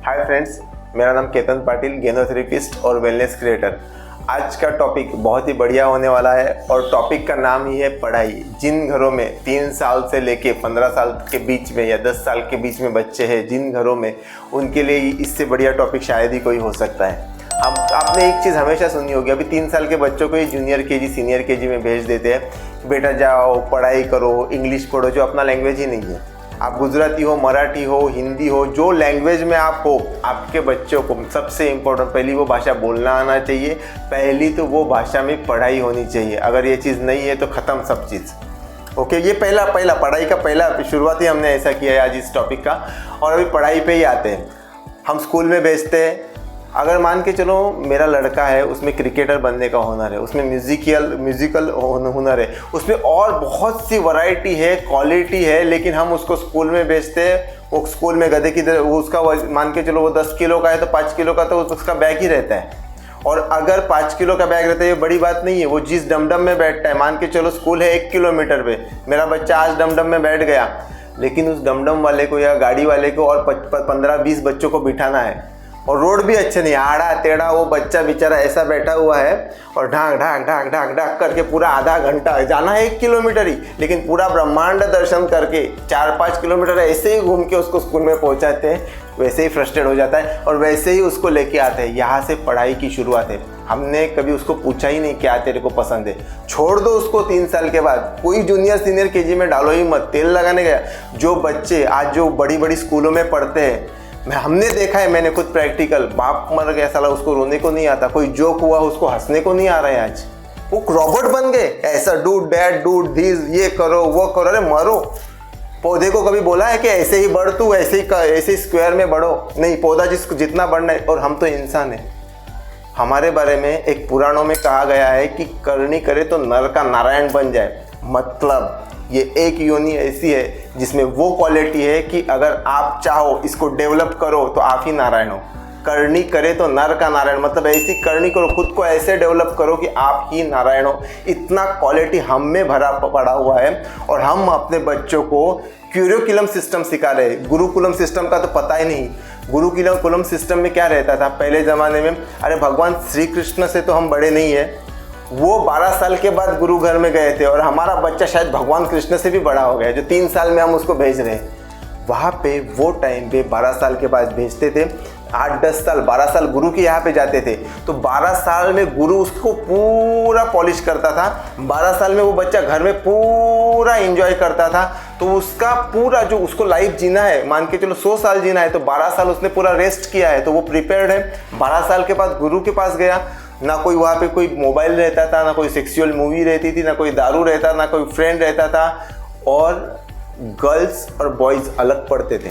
Hi friends, मेरा नाम केतन पाटिल, गेनोथेरेपिस्ट और वेलनेस क्रिएटर। आज का टॉपिक बहुत ही बढ़िया होने वाला है और टॉपिक का नाम ही है पढ़ाई। जिन घरों में 3 साल से लेके 15 साल के बीच में या 10 साल के बीच में बच्चे हैं, जिन घरों में, उनके लिए इससे बढ़िया टॉपिक शायद ही कोई हो सकता है। आपने एक चीज़ हमेशा सुनी होगी, अभी 3 साल के बच्चों को ही जूनियर केजी सीनियर केजी में भेज देते हैं, बेटा जाओ पढ़ाई करो, इंग्लिश पढ़ो, जो अपना लैंग्वेज ही नहीं है। आप गुजराती हो, मराठी हो, हिंदी हो, जो लैंग्वेज में आप हो, आपके बच्चों को सबसे इम्पोर्टेंट पहली वो भाषा बोलना आना चाहिए। पहली तो वो भाषा में पढ़ाई होनी चाहिए। अगर ये चीज़ नहीं है तो ख़त्म सब चीज़। ओके, ये पहला पढ़ाई का पहला शुरुआत ही हमने ऐसा किया है आज इस टॉपिक का। और अभी पढ़ाई पे ही आते हैं। हम स्कूल में भेजते हैं। अगर मान के चलो मेरा लड़का है, उसमें क्रिकेटर बनने का हुनर है, उसमें म्यूज़िकल हुनर है, उसमें और बहुत सी वैरायटी है, क्वालिटी है, लेकिन हम उसको स्कूल में भेजते हैं। वो स्कूल में गधे की वो उसका मान के चलो वो 10 किलो का है तो 5 किलो का तो उसका बैग ही रहता है। और अगर 5 किलो का बैग रहता है, ये बड़ी बात नहीं है। वो जिस डमडम में बैठता है, मान के चलो स्कूल है 1 किलोमीटर पे, मेरा बच्चा आज डमडम में बैठ गया, लेकिन उस डमडम वाले को या गाड़ी वाले को और 15-20 बच्चों को बिठाना है। और रोड भी अच्छे नहीं, आड़ा टेढ़ा, वो बच्चा बेचारा ऐसा बैठा हुआ है और ढाक ढाक ढाक ढाक ढाक करके पूरा आधा घंटा, जाना है 1 किलोमीटर ही, लेकिन पूरा ब्रह्मांड दर्शन करके 4-5 किलोमीटर ऐसे ही घूम के उसको स्कूल में पहुंचाते हैं। वैसे ही फ्रस्ट्रेट हो जाता है और वैसे ही उसको लेके आते हैं। यहाँ से पढ़ाई की शुरुआत है। हमने कभी उसको पूछा ही नहीं क्या तेरे को पसंद है, छोड़ दो उसको 3 साल के बाद। कोई जूनियर सीनियर केजी में डालो ही मत, तेल लगाने गया। जो बच्चे आज जो बड़ी बड़ी स्कूलों में पढ़ते हैं, हमने देखा है, मैंने खुद प्रैक्टिकल, बाप मर गया साला, उसको रोने को नहीं आता, कोई जोक हुआ उसको हंसने को नहीं आ रहा है। आज वो रॉबोट बन गए, ऐसा डू डैड डू दिस, ये करो वो करो। अरे मरो। पौधे को कभी बोला है कि ऐसे ही बढ़ तू, ऐसे ही स्क्वायर में बढ़ो? नहीं, पौधा जितना बढ़ना है। और हम तो इंसान है। हमारे बारे में एक पुराणों में कहा गया है कि करनी करे तो नर का नारायण बन जाए। मतलब ये एक योनि ऐसी है जिसमें वो क्वालिटी है कि अगर आप चाहो इसको डेवलप करो तो आप ही नारायण हो। करनी करे तो नर का नारायण, मतलब ऐसी करनी करो, खुद को ऐसे डेवलप करो कि आप ही नारायण हो। इतना क्वालिटी हम में भरा पड़ा हुआ है। और हम अपने बच्चों को क्यूरिकुलम सिस्टम सिखा रहे हैं। गुरुकुलम सिस्टम का तो पता ही नहीं। गुरुकुलम सिस्टम में क्या रहता था पहले ज़माने में? अरे भगवान श्री कृष्ण से तो हम बड़े नहीं है, वो 12 साल के बाद गुरु घर में गए थे, और हमारा बच्चा शायद भगवान कृष्ण से भी बड़ा हो गया, जो 3 साल में हम उसको भेज रहे हैं। वहाँ पे वो टाइम पे 12 साल के बाद भेजते थे। 8-10 साल 12 साल गुरु के यहाँ पे जाते थे, तो 12 साल में गुरु उसको पूरा पॉलिश करता था। 12 साल में वो बच्चा घर में पूरा एंजॉय करता था। तो उसका पूरा जो उसको लाइफ जीना है, मान के चलो 100 साल जीना है, तो 12 साल उसने पूरा रेस्ट किया है, तो वो प्रिपेयर्ड है। 12 साल के बाद गुरु के पास गया, ना कोई वहाँ पे कोई मोबाइल रहता था, ना कोई सेक्सुअल मूवी रहती थी, ना कोई दारू रहता, ना कोई फ्रेंड रहता था। और गर्ल्स और बॉयज़ अलग पढ़ते थे।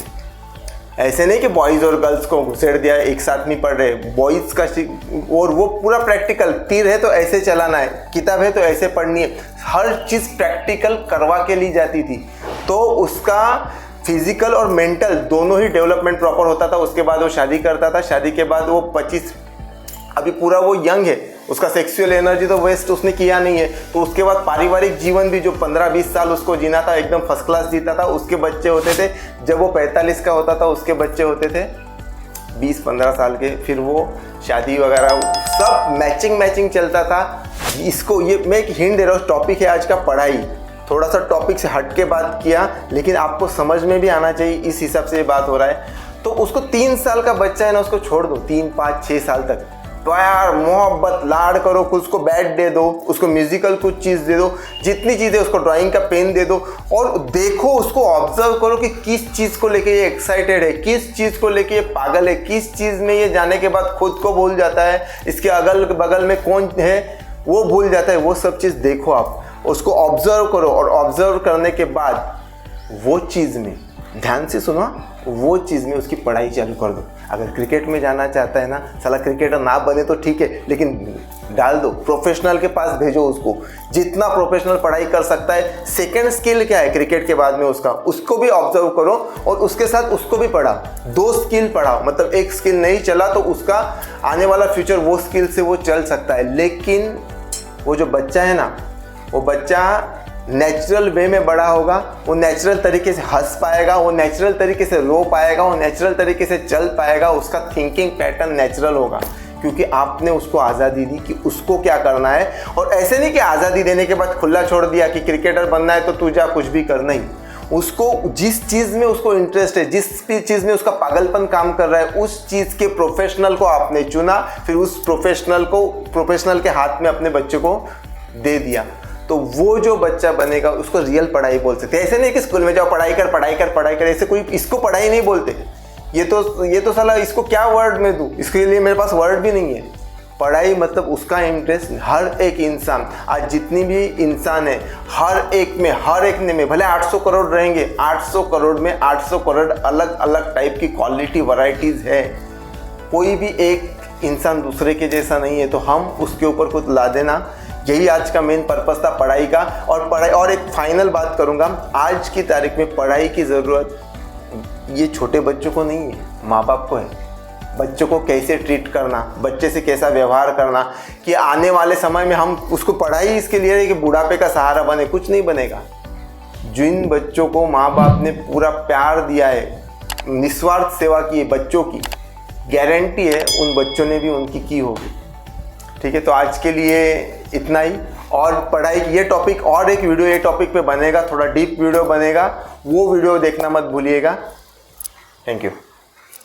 ऐसे नहीं कि बॉयज़ और गर्ल्स को घुसेड़ दिया एक साथ नहीं पढ़ रहे। बॉयज़ का और वो पूरा प्रैक्टिकल, तीर है तो ऐसे चलाना है, किताब है तो ऐसे पढ़नी है, हर चीज़ प्रैक्टिकल करवा के ली जाती थी। तो उसका फिजिकल और मेंटल दोनों ही डेवलपमेंट प्रॉपर होता था। उसके बाद वो शादी करता था। शादी के बाद वो 25, अभी पूरा वो यंग है, उसका सेक्सुअल एनर्जी तो वेस्ट उसने किया नहीं है। तो उसके बाद पारिवारिक जीवन भी जो 15-20 साल उसको जीना था, एकदम फर्स्ट क्लास जीता था। उसके बच्चे होते थे, जब वो 45 का होता था उसके बच्चे होते थे 20-15 साल के। फिर वो शादी वगैरह सब मैचिंग चलता था। इसको ये मैं एक हिंट दे रहा हूँ, टॉपिक है आज का पढ़ाई। थोड़ा सा टॉपिक से हट के बात किया, लेकिन आपको समझ में भी आना चाहिए, इस हिसाब से ये बात हो रहा है। तो उसको 3 साल का बच्चा है ना, उसको छोड़ दो 3-5-6 साल तक, प्यार मोहब्बत लाड करो, उसको बैट दे दो, उसको म्यूजिकल कुछ चीज़ दे दो, जितनी चीज़ें, उसको ड्राइंग का पेन दे दो, और देखो उसको ऑब्जर्व करो कि किस चीज़ को लेके ये एक्साइटेड है, किस चीज़ को लेके ये पागल है, किस चीज़ में ये जाने के बाद खुद को भूल जाता है, इसके अगल बगल में कौन है वो भूल जाता है। वो सब चीज़ देखो, आप उसको ऑब्जर्व करो, और ऑब्जर्व करने के बाद वो चीज़ में ध्यान से सुनो, वो चीज़ में उसकी पढ़ाई चालू कर दो। अगर क्रिकेट में जाना चाहता है ना, साला क्रिकेटर ना बने तो ठीक है, लेकिन डाल दो, प्रोफेशनल के पास भेजो उसको, जितना प्रोफेशनल पढ़ाई कर सकता है। सेकंड स्किल क्या है क्रिकेट के बाद में उसका, उसको भी ऑब्जर्व करो और उसके साथ उसको भी पढ़ा। 2 स्किल पढ़ाओ, मतलब एक स्किल नहीं चला तो उसका आने वाला फ्यूचर वो स्किल से वो चल सकता है। लेकिन वो जो बच्चा है ना, वो बच्चा नेचुरल वे में बड़ा होगा, वो नेचुरल तरीके से हंस पाएगा, वो नेचुरल तरीके से रो पाएगा, वो नेचुरल तरीके से चल पाएगा, उसका थिंकिंग पैटर्न नेचुरल होगा, क्योंकि आपने उसको आज़ादी दी कि उसको क्या करना है। और ऐसे नहीं कि आज़ादी देने के बाद खुला छोड़ दिया कि क्रिकेटर बनना है तो तू जा कुछ भी कर, नहीं। उसको जिस चीज़ में उसको इंटरेस्ट है, जिस भी चीज़ में उसका पागलपन काम कर रहा है, उस चीज़ के प्रोफेशनल को आपने चुना, फिर उस प्रोफेशनल के हाथ में अपने बच्चे को दे दिया, तो वो जो बच्चा बनेगा उसको रियल पढ़ाई बोल सकते हैं। ऐसे नहीं कि स्कूल में जाओ पढ़ाई कर, ऐसे कोई इसको पढ़ाई नहीं बोलते। ये तो साला इसको क्या वर्ड में दूँ, इसके लिए मेरे पास वर्ड भी नहीं है। पढ़ाई मतलब उसका इंटरेस्ट। हर एक इंसान, आज जितनी भी इंसान है, हर एक में भले 800 करोड़ रहेंगे, 800 करोड़ में 800 करोड़ अलग अलग टाइप की क्वालिटी वैरायटीज़ है। कोई भी एक इंसान दूसरे के जैसा नहीं है, तो हम उसके ऊपर कुछ ला देना, यही आज का मेन पर्पस था पढ़ाई का। और एक फाइनल बात करूँगा, आज की तारीख में पढ़ाई की ज़रूरत ये छोटे बच्चों को नहीं है, माँ बाप को है। बच्चों को कैसे ट्रीट करना, बच्चे से कैसा व्यवहार करना, कि आने वाले समय में हम उसको पढ़ाई इसके लिए है कि बुढ़ापे का सहारा बने, कुछ नहीं बनेगा। जिन बच्चों को माँ बाप ने पूरा प्यार दिया है, निस्वार्थ सेवा की है बच्चों की, गारंटी है उन बच्चों ने भी उनकी की होगी। ठीक है, तो आज के लिए इतना ही। और पढ़ाई की ये टॉपिक और एक वीडियो ये टॉपिक पे बनेगा, थोड़ा डीप वीडियो बनेगा, वो वीडियो देखना मत भूलिएगा। Thank you.